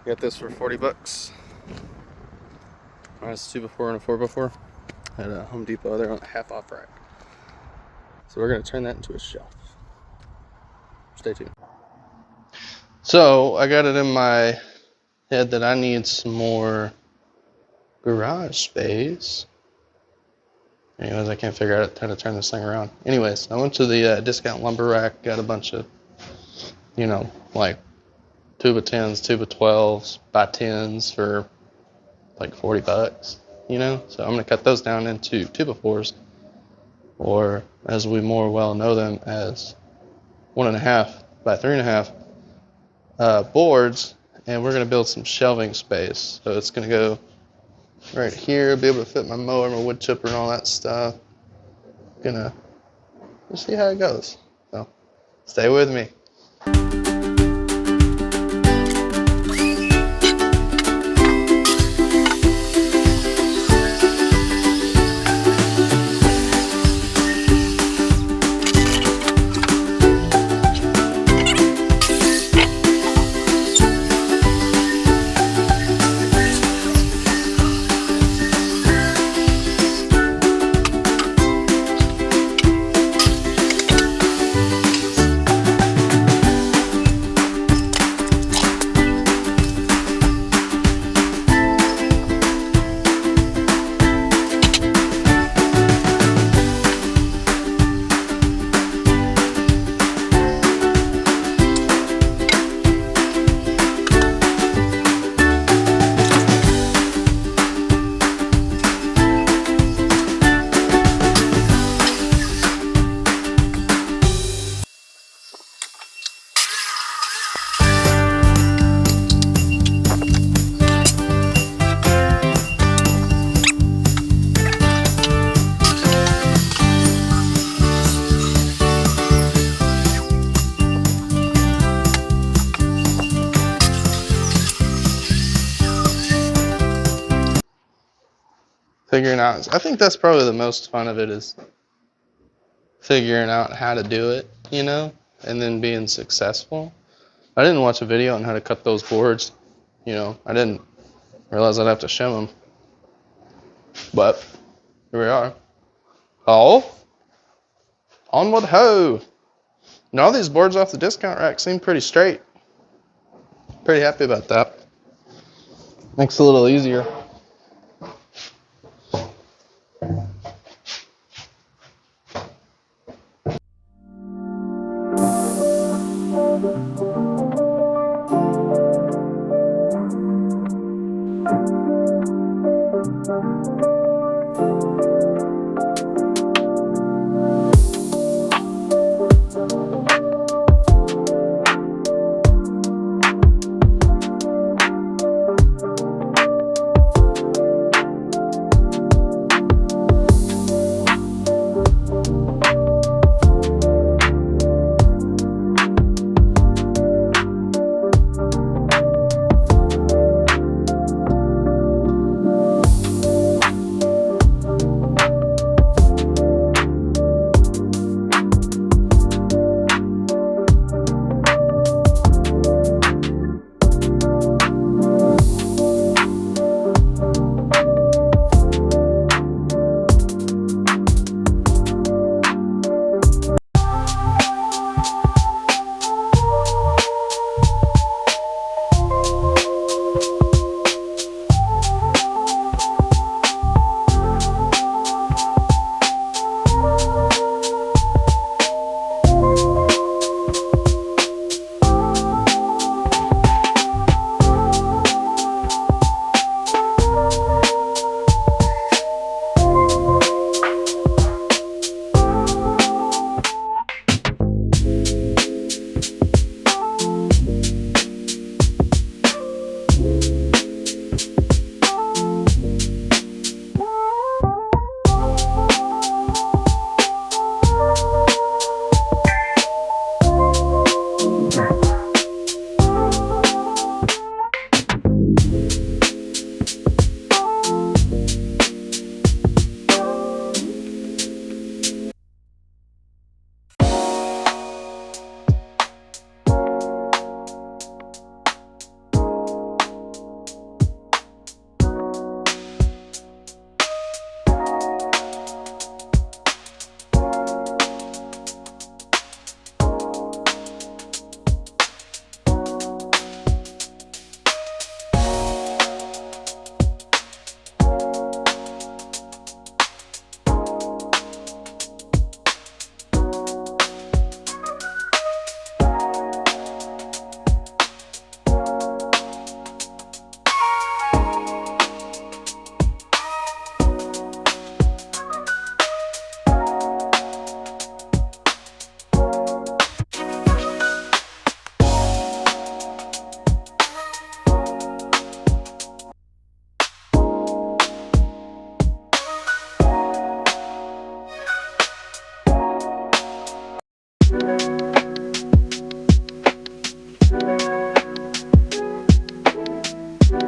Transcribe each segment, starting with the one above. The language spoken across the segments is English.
Got this for 40 bucks. It's 2x4 and a 4x4 at a Home Depot. They're on a half off rack. So we're going to turn that into a shelf. Stay tuned. So I got it in my head that I need some more garage space. Anyways, I can't figure out how to turn this thing around. Anyways, I went to the discount lumber rack, got a bunch of, like 2x10s, 2x12s, by 10s for like 40 bucks, So I'm going to cut those down into 2x4s, or as we more well know them as 1.5 by 3.5 boards, and we're going to build some shelving space. So it's going to go right here, be able to fit my mower, my wood chipper, and all that stuff. We'll see how it goes. So stay with me. Figuring out, I think that's probably the most fun of it, is figuring out how to do it, and then being successful. I didn't watch a video on how to cut those boards, I didn't realize I'd have to shim them, but here we are. Oh, onward ho! And all these boards off the discount rack seem pretty straight. Pretty happy about that. Makes it a little easier. What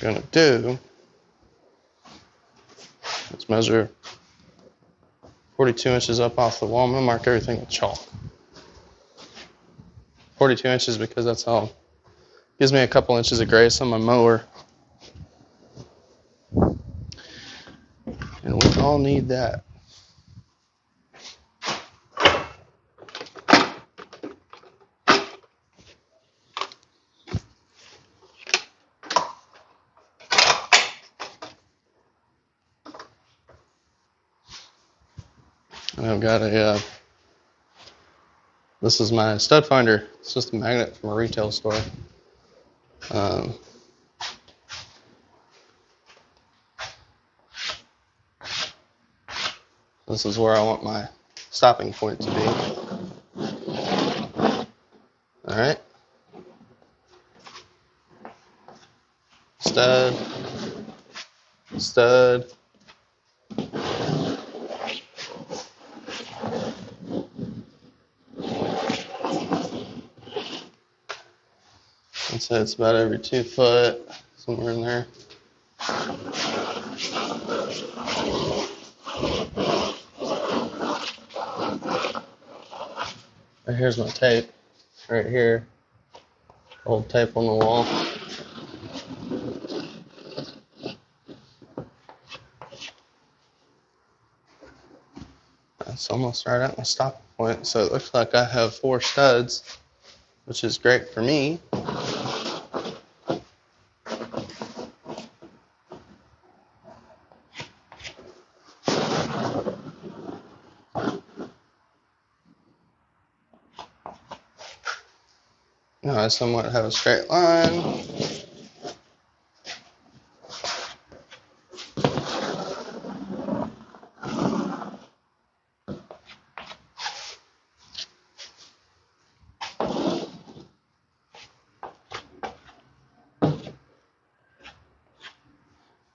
I'm gonna do is measure 42 inches up off the wall. I'm gonna mark everything with chalk. 42 inches because that's all. Gives me a couple inches of grace on my mower. And we all need that. And I've got this is my stud finder. It's just a magnet from a retail store. This is where I want my stopping point to be. All right. Stud. Stud. I'd say it's about every 2 foot, somewhere in there. Right here's my tape, right here. Old tape on the wall. That's almost right at my stopping point. So it looks like I have 4 studs, which is great for me. Now I somewhat have a straight line.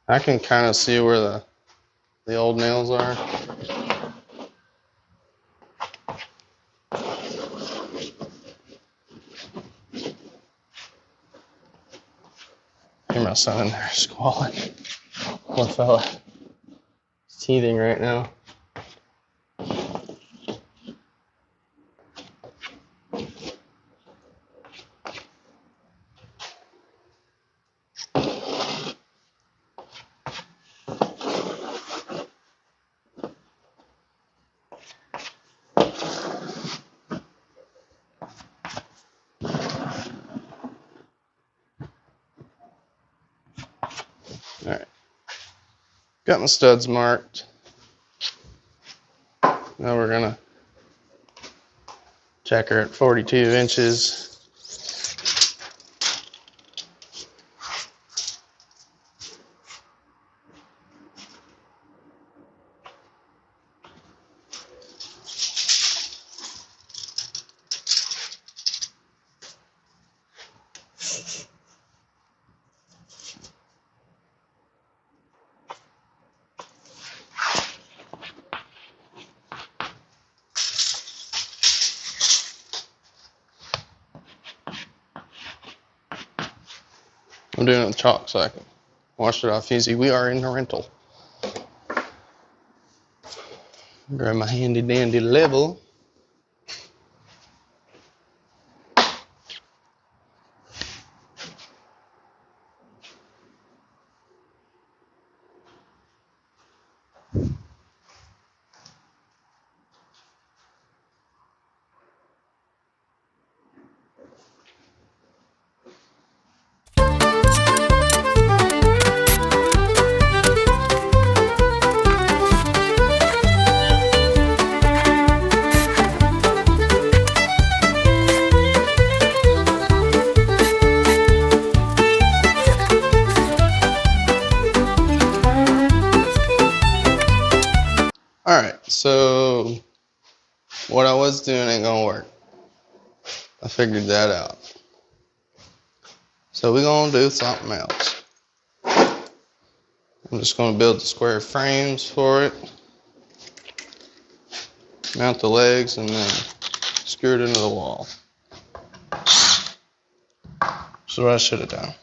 I can kind of see where the old nails are. Hear my son in there squalling. Poor fella. He's teething right now. Alright. Got my studs marked. Now we're gonna check her at 42 inches. I'm doing it with chalk so I can wash it off easy. We are in a rental. Grab my handy dandy level. Alright, so what I was doing ain't gonna work. I figured that out. So we're gonna do something else. I'm just gonna build the square frames for it. Mount the legs and then screw it into the wall. So what I should have done.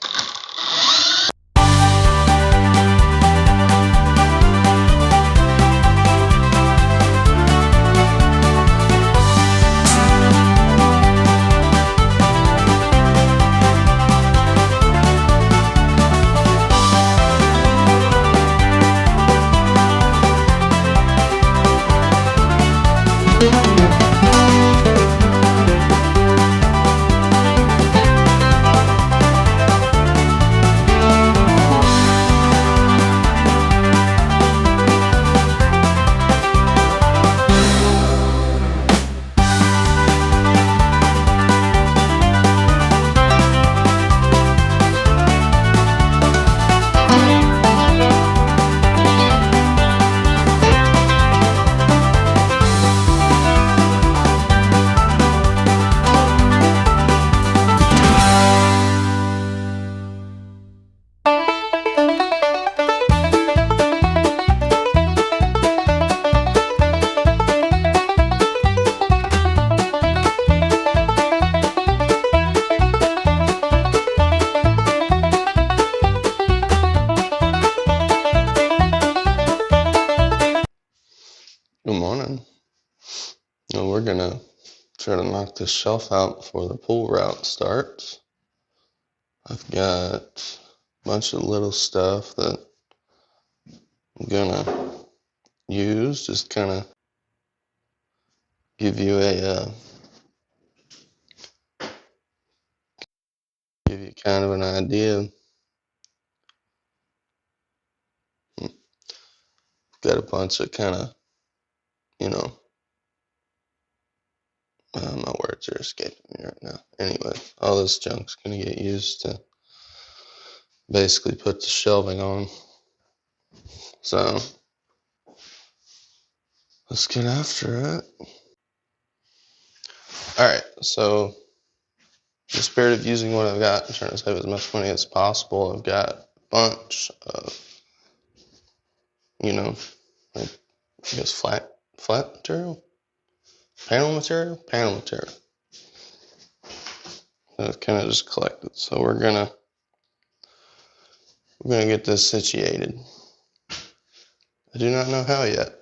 Good morning. Well, we're gonna try to knock this shelf out before the pool route starts. I've got a bunch of little stuff that I'm gonna use, just kind of give you kind of an idea. Got a bunch of kind of, you know, My words are escaping me right now. Anyway, all this junk's gonna get used to basically put the shelving on. So let's get after it. Alright, so in the spirit of using what I've got and trying to save as much money as possible, I've got a bunch of, like, I guess flat material? Panel material? Panel material. And I've kind of just collected. So we're gonna get this situated. I do not know how yet.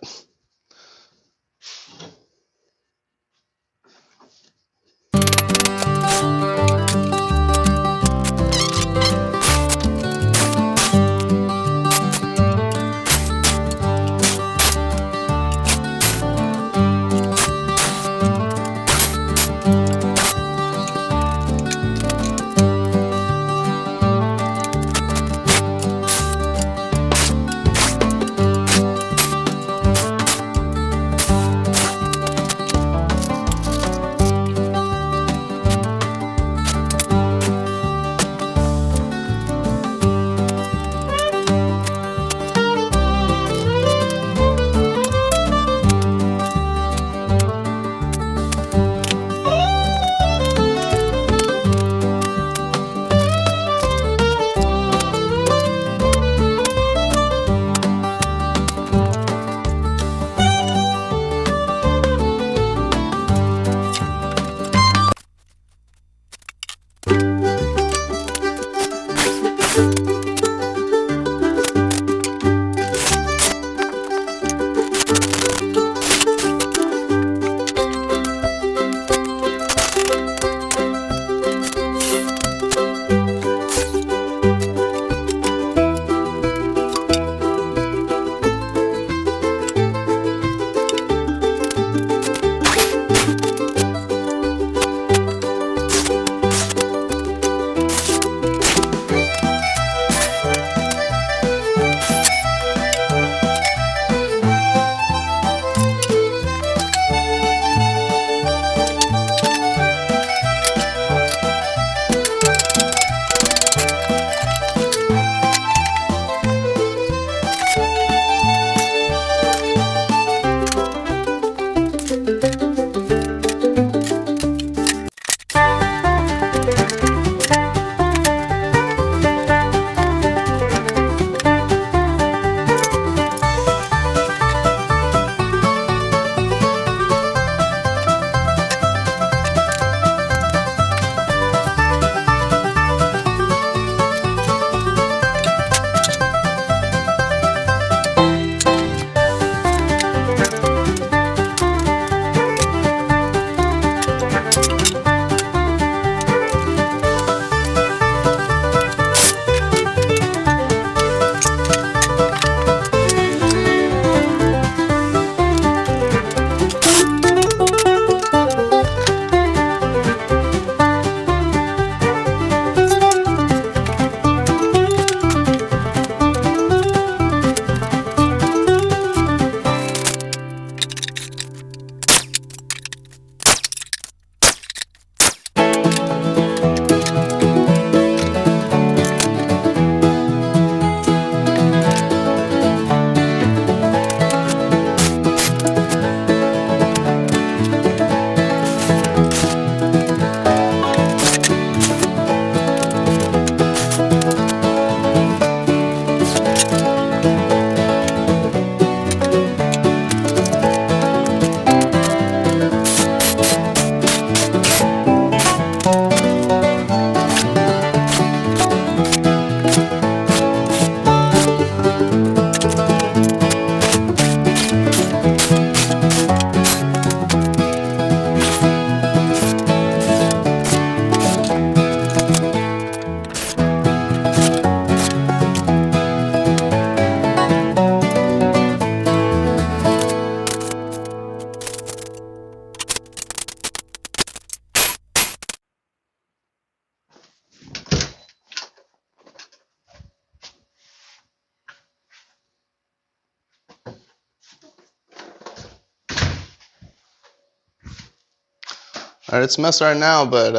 Alright, it's a mess right now, but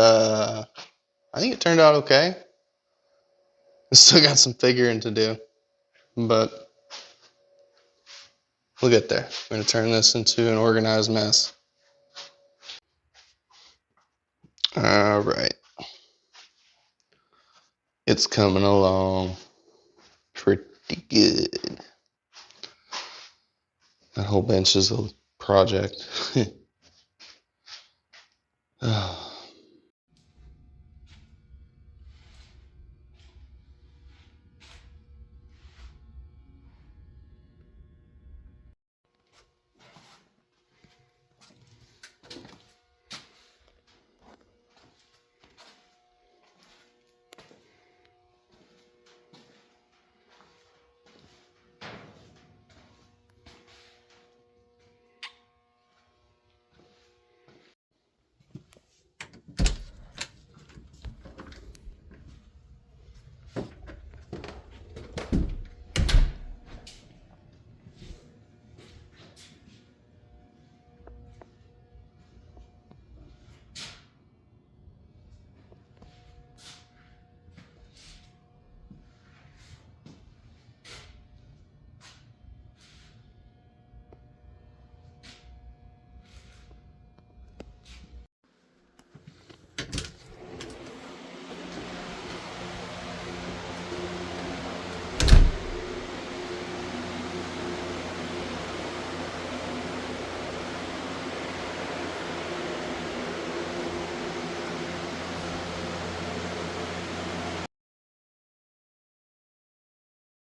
I think it turned out okay. Still got some figuring to do, but we'll get there. I'm going to turn this into an organized mess. Alright. It's coming along pretty good. That whole bench is a project.